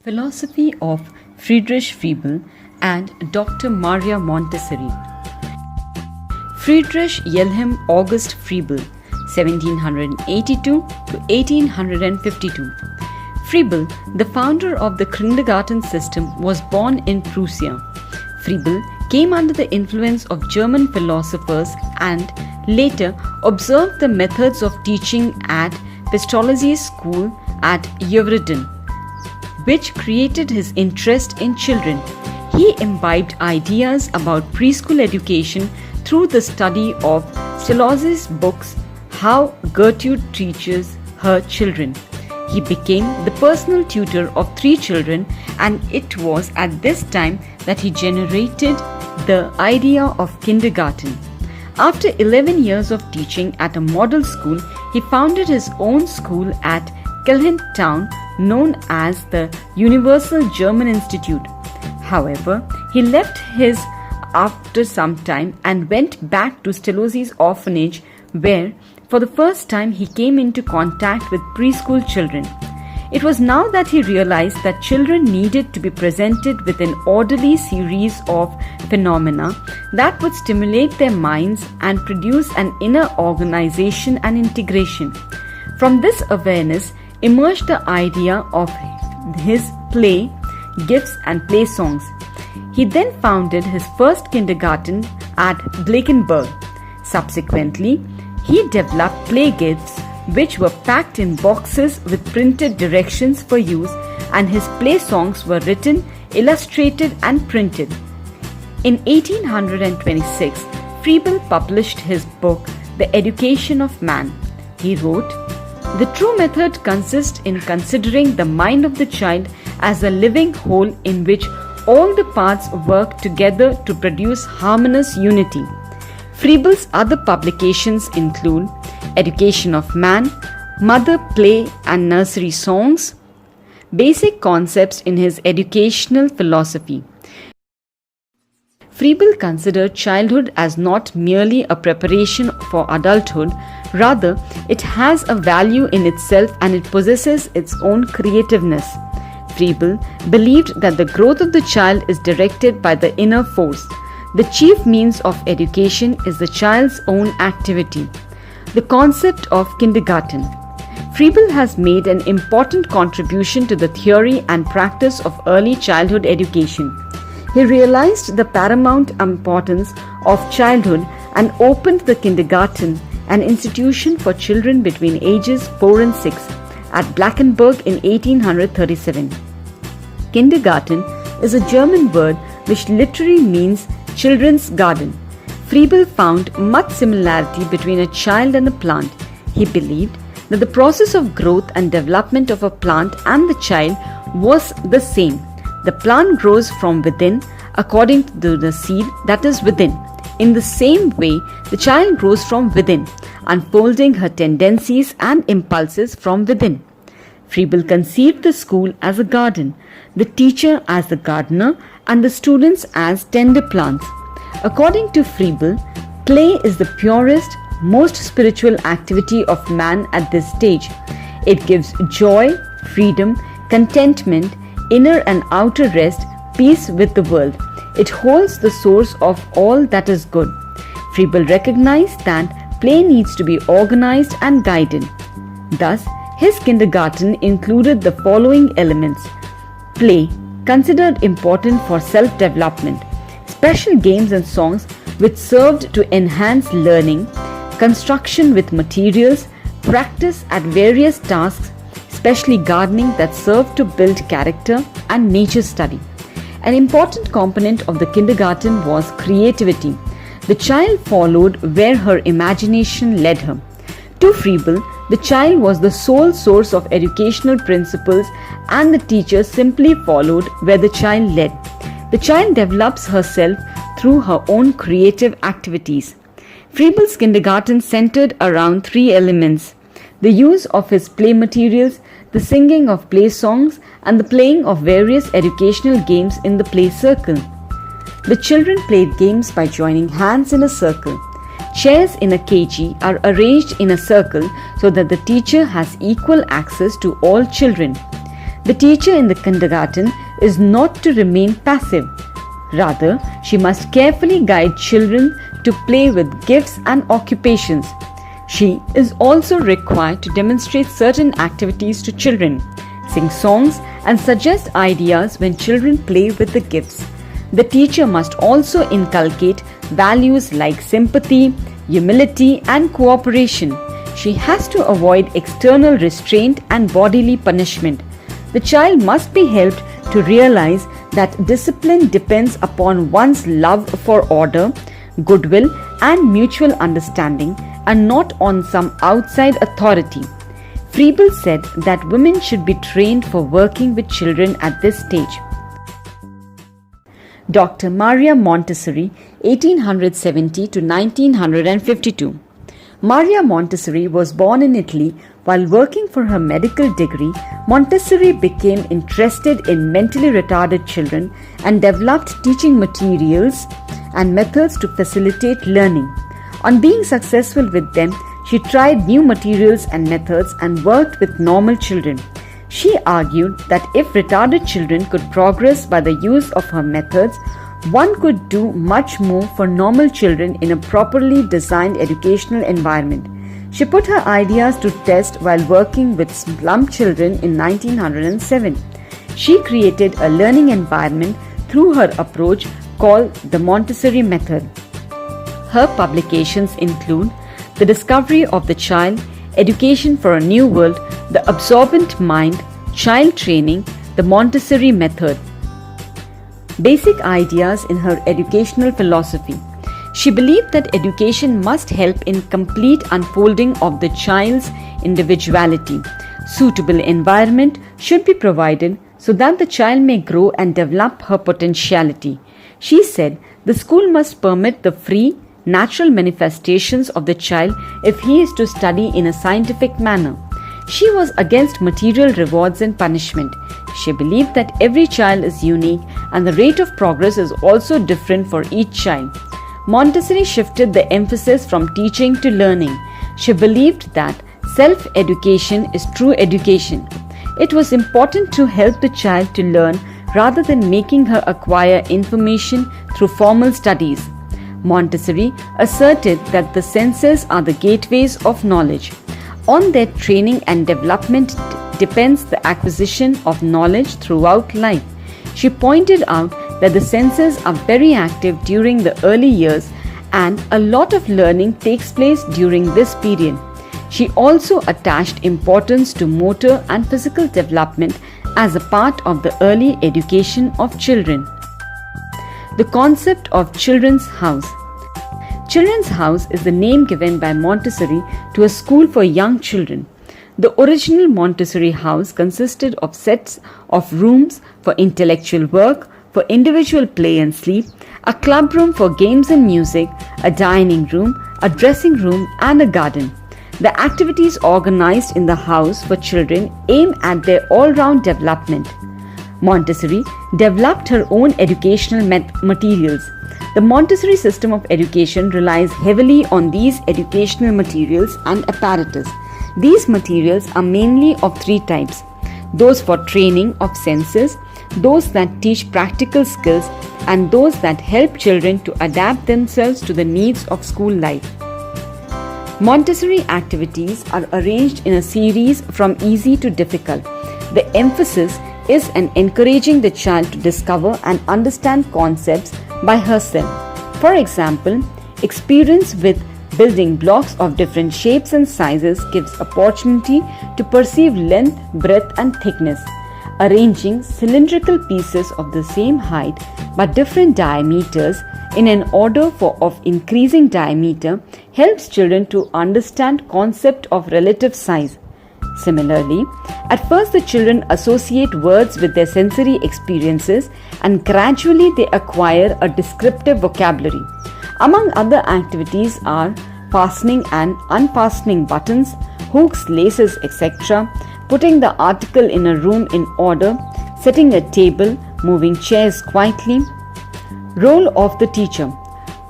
Philosophy of Friedrich Froebel and Dr. Maria Montessori. Friedrich Wilhelm August Froebel, 1782 to 1852. Froebel, the founder of the kindergarten system, was born in Prussia. Froebel came under the influence of German philosophers and later observed the methods of teaching at Pestalozzi's school at Yverdon, which created his interest in children. He imbibed ideas about preschool education through the study of Pestalozzi's books, How Gertrude Teaches Her Children. He became the personal tutor of 3 children, and it was at this time that he generated the idea of kindergarten. After 11 years of teaching at a model school, he founded his own school at Kelheim town, known as the Universal German Institute. However, he left his after some time and went back to Pestalozzi's orphanage, where for the first time he came into contact with preschool children. It was now that he realized that children needed to be presented with an orderly series of phenomena that would stimulate their minds and produce an inner organization and integration. From this awareness emerged the idea of his play, gifts and play songs. He then founded his first kindergarten at Blankenburg. Subsequently, he developed play gifts which were packed in boxes with printed directions for use, and his play songs were written, illustrated and printed. In 1826, Froebel published his book, The Education of Man. He wrote, "The true method consists in considering the mind of the child as a living whole in which all the parts work together to produce harmonious unity." Froebel's other publications include Education of Man, Mother Play and Nursery Songs, basic concepts in his educational philosophy. Froebel considered childhood as not merely a preparation for adulthood, rather, it has a value in itself and it possesses its own creativeness. Froebel believed that the growth of the child is directed by the inner force. The chief means of education is the child's own activity. The concept of kindergarten. Froebel has made an important contribution to the theory and practice of early childhood education. He realized the paramount importance of childhood and opened the kindergarten, an institution for children between ages 4 and 6, at Blankenburg in 1837. Kindergarten is a German word which literally means children's garden. Froebel found much similarity between a child and a plant. He believed that the process of growth and development of a plant and the child was the same. The plant grows from within according to the seed that is within. In the same way, the child grows from within, unfolding her tendencies and impulses from within. Froebel conceived the school as a garden, the teacher as the gardener, and the students as tender plants. According to Froebel, play is the purest, most spiritual activity of man at this stage. It gives joy, freedom, contentment, inner and outer rest, peace with the world. It holds the source of all that is good. Froebel recognized that play needs to be organized and guided. Thus, his kindergarten included the following elements: play, considered important for self-development; special games and songs which served to enhance learning; construction with materials; practice at various tasks, especially gardening, that served to build character; and nature study. An important component of the kindergarten was creativity. The child followed where her imagination led her. To Froebel, the child was the sole source of educational principles, and the teacher simply followed where the child led. The child develops herself through her own creative activities. Froebel's kindergarten centered around 3 elements: the use of his play materials, the singing of play songs, and the playing of various educational games in the play circle. The children played games by joining hands in a circle. Chairs in a KG are arranged in a circle so that the teacher has equal access to all children. The teacher in the kindergarten is not to remain passive. Rather, she must carefully guide children to play with gifts and occupations. She is also required to demonstrate certain activities to children, sing songs, and suggest ideas when children play with the gifts. The teacher must also inculcate values like sympathy, humility, and cooperation. She has to avoid external restraint and bodily punishment. The child must be helped to realize that discipline depends upon one's love for order, goodwill, and mutual understanding, and not on some outside authority. Froebel said that women should be trained for working with children at this stage. Dr. Maria Montessori, 1870 to 1952. Maria Montessori was born in Italy. While working for her medical degree, Montessori became interested in mentally retarded children and developed teaching materials and methods to facilitate learning. On being successful with them, she tried new materials and methods and worked with normal children. She argued that if retarded children could progress by the use of her methods, one could do much more for normal children in a properly designed educational environment. She put her ideas to test while working with slum children in 1907. She created a learning environment through her approach called the Montessori method. Her publications include The Discovery of the Child, Education for a New World, The Absorbent Mind, Child Training, The Montessori Method. Basic ideas in her educational philosophy. She believed that education must help in complete unfolding of the child's individuality. Suitable environment should be provided so that the child may grow and develop her potentiality. She said the school must permit the free, natural manifestations of the child if he is to study in a scientific manner. She was against material rewards and punishment. She believed that every child is unique and the rate of progress is also different for each child. Montessori shifted the emphasis from teaching to learning. She believed that self-education is true education. It was important to help the child to learn rather than making her acquire information through formal studies. Montessori asserted that the senses are the gateways of knowledge. On their training and development depends the acquisition of knowledge throughout life. She pointed out that the senses are very active during the early years and a lot of learning takes place during this period. She also attached importance to motor and physical development as a part of the early education of children. The concept of Children's House. Children's House is the name given by Montessori to a school for young children. The original Montessori house consisted of sets of rooms for intellectual work, for individual play and sleep, a club room for games and music, a dining room, a dressing room, and a garden. The activities organized in the house for children aim at their all-round development. Montessori developed her own educational materials. The Montessori system of education relies heavily on these educational materials and apparatus. These materials are mainly of three types: those for training of senses, those that teach practical skills, and those that help children to adapt themselves to the needs of school life. Montessori activities are arranged in a series from easy to difficult. The emphasis is on encouraging the child to discover and understand concepts by herself. For example, experience with building blocks of different shapes and sizes gives opportunity to perceive length, breadth, and thickness. Arranging cylindrical pieces of the same height but different diameters in an order of increasing diameter helps children to understand concept of relative size. Similarly, at first the children associate words with their sensory experiences and gradually they acquire a descriptive vocabulary. Among other activities are fastening and unfastening buttons, hooks, laces, etc., putting the article in a room in order, setting a table, moving chairs quietly. Role of the teacher.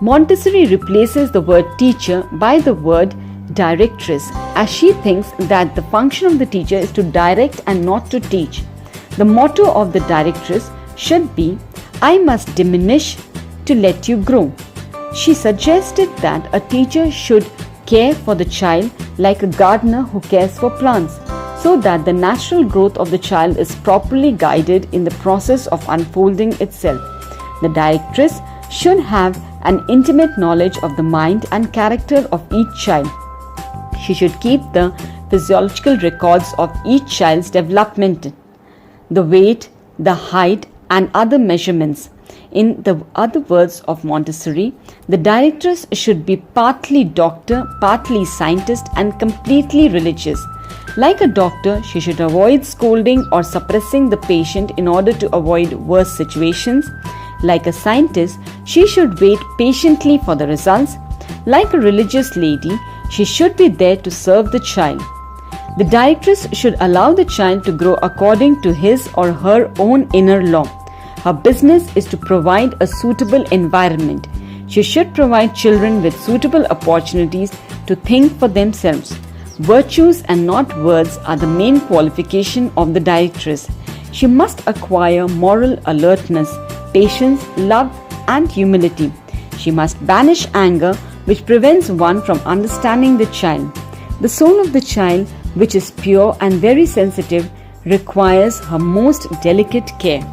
Montessori replaces the word teacher by the word directress, as she thinks that the function of the teacher is to direct and not to teach. The motto of the directress should be, "I must diminish to let you grow." She suggested that a teacher should care for the child like a gardener who cares for plants, so that the natural growth of the child is properly guided in the process of unfolding itself. The directress should have an intimate knowledge of the mind and character of each child. She should keep the physiological records of each child's development, the weight, the height, and other measurements. In the other words of Montessori, the directress should be partly doctor, partly scientist, and completely religious. Like a doctor, she should avoid scolding or suppressing the patient in order to avoid worse situations. Like a scientist, she should wait patiently for the results. Like a religious lady, she should be there to serve the child. The directress should allow the child to grow according to his or her own inner law. Her business is to provide a suitable environment. She should provide children with suitable opportunities to think for themselves. Virtues and not words are the main qualification of the directress. She must acquire moral alertness, patience, love, and humility. She must banish anger, which prevents one from understanding the child. The soul of the child, which is pure and very sensitive, requires her most delicate care.